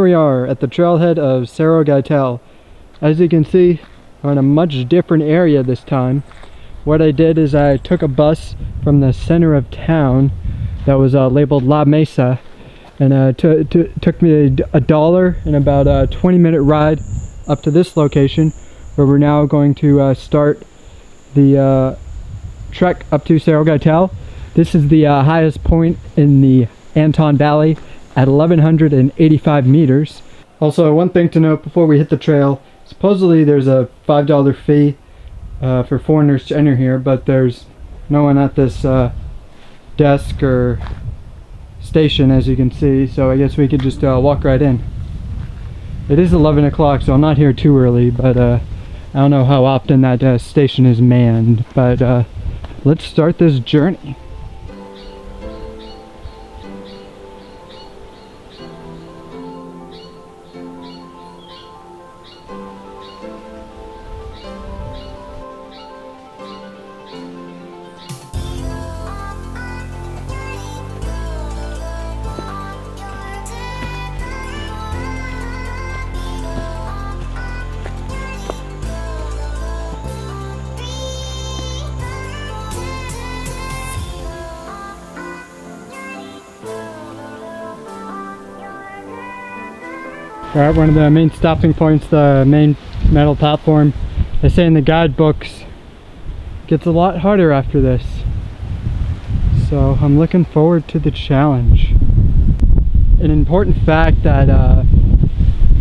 we are at the trailhead of Cerro Gaital. As you can see, we're in a much different area this time. What I did is I took a bus from the center of town that was labeled La Mesa, and took me $1 and about a 20-minute ride up to this location, where we're now going to start the trek up to Cerro Gaital. This is the highest point in the Anton Valley at 1,185 meters. Also, one thing to note before we hit the trail, supposedly there's a $5 fee for foreigners to enter here, but there's no one at this desk or station, as you can see, so I guess we could just walk right in. It is 11 o'clock, so I'm not here too early, but I don't know how often that station is manned, but let's start this journey. We're at one of the main stopping points, the main metal platform. They say in the guidebooks it gets a lot harder after this. So I'm looking forward to the challenge. An important fact that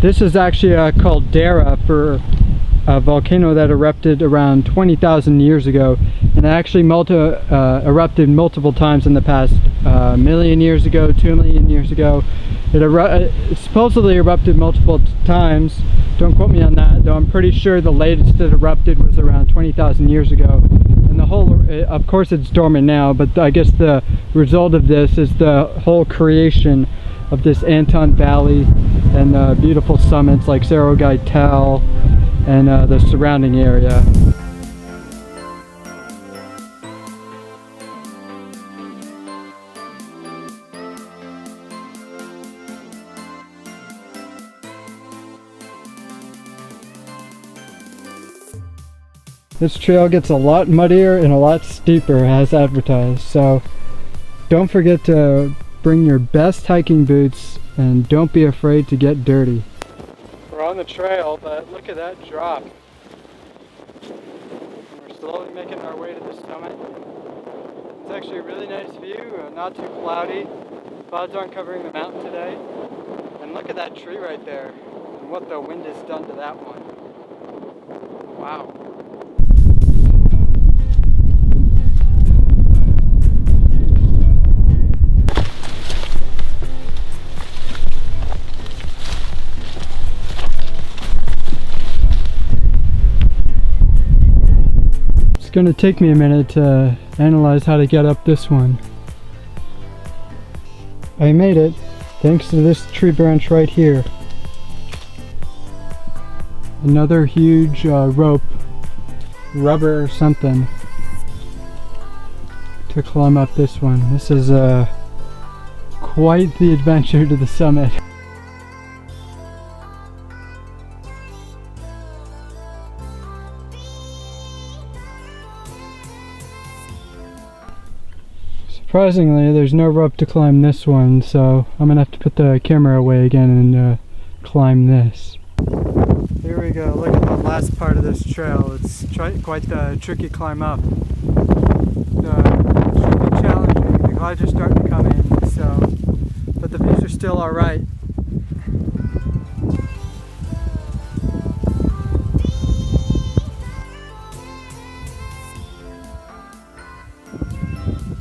this is actually a caldera for a volcano that erupted around 20,000 years ago, and it actually erupted multiple times in the past. A million years ago, 2 million years ago. It supposedly erupted multiple times. Don't quote me on that, though I'm pretty sure the latest it erupted was around 20,000 years ago. And the whole, of course it's dormant now, but I guess the result of this is the whole creation of this Anton Valley and beautiful summits like Cerro Gaital and the surrounding area. This trail gets a lot muddier and a lot steeper as advertised, so don't forget to bring your best hiking boots and don't be afraid to get dirty. We're on the trail, but look at that drop. We're slowly making our way to the summit. It's actually a really nice view, not too cloudy. Clouds aren't covering the mountain today. And look at that tree right there and what the wind has done to that one. Wow. It's gonna take me a minute to analyze how to get up this one. I made it thanks to this tree branch right here. Another huge rope, rubber or something, to climb up this one. This is quite the adventure to the summit. Surprisingly, there's no rope to climb this one, so I'm gonna have to put the camera away again and climb this. Here we go, look at the last part of this trail. It's quite the tricky climb up. It should be challenging. The clouds are starting to come in, so, but the views are still alright.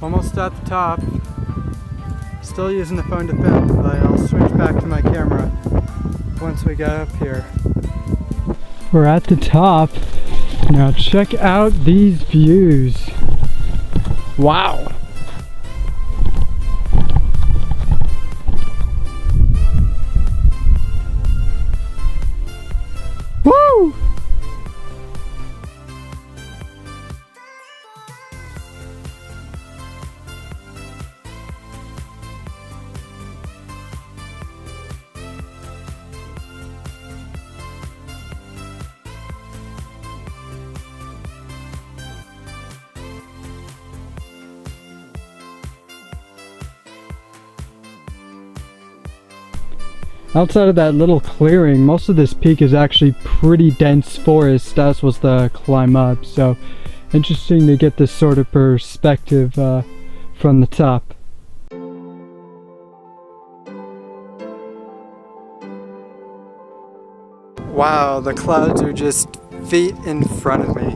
Almost at the top. Still using the phone to film, but I'll switch back to my camera once we get up here. We're at the top. Now check out these views. Wow. Woo! Outside of that little clearing, most of this peak is actually pretty dense forest. That was the climb up, so interesting to get this sort of perspective from the top. Wow, the clouds are just feet in front of me.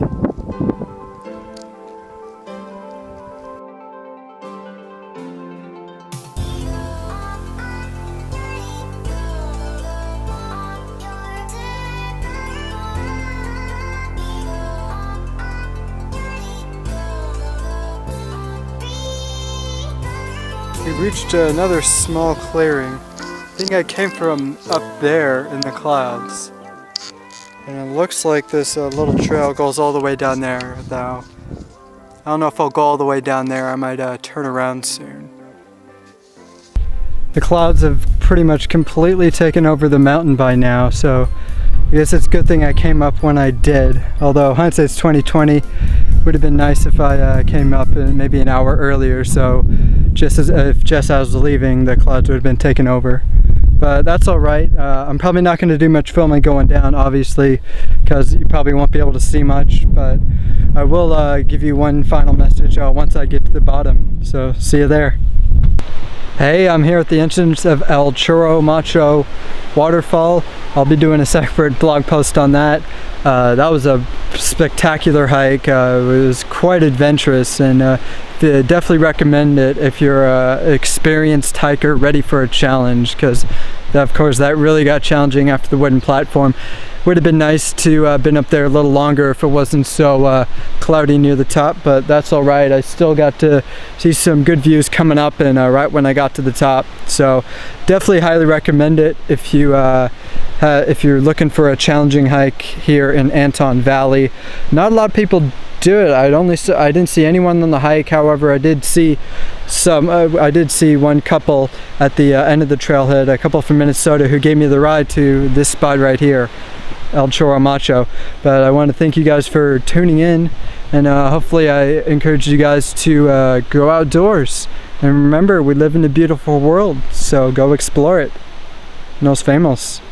We reached another small clearing. I think I came from up there in the clouds. And it looks like this little trail goes all the way down there, though. I don't know if I'll go all the way down there. I might turn around soon. The clouds have pretty much completely taken over the mountain by now, so I guess it's a good thing I came up when I did. Although hindsight's 2020, would have been nice if I came up maybe an hour earlier, so just as I was leaving, the clouds would have been taken over. But that's alright. I'm probably not going to do much filming going down, obviously, because you probably won't be able to see much, but I will give you one final message once I get to the bottom. So see you there. Hey, I'm here at the entrance of El Chorro Macho waterfall. I'll be doing a separate blog post on that. That was a spectacular hike. It was quite adventurous, and definitely recommend it if you're an experienced hiker ready for a challenge, because of course that really got challenging after the wooden platform. Would have been nice to been up there a little longer if it wasn't so cloudy near the top, but that's all right. I still got to see some good views coming up, and right when I got to the top. So definitely highly recommend it if you're looking for a challenging hike here in Anton Valley. Not a lot of people do it. I didn't see anyone on the hike. However, I did see one couple at the end of the trailhead, a couple from Minnesota, who gave me the ride to this spot right here, El Chorro Macho. But I want to thank you guys for tuning in, and hopefully I encourage you guys to go outdoors. And remember, we live in a beautiful world, so go explore it. Nos vemos.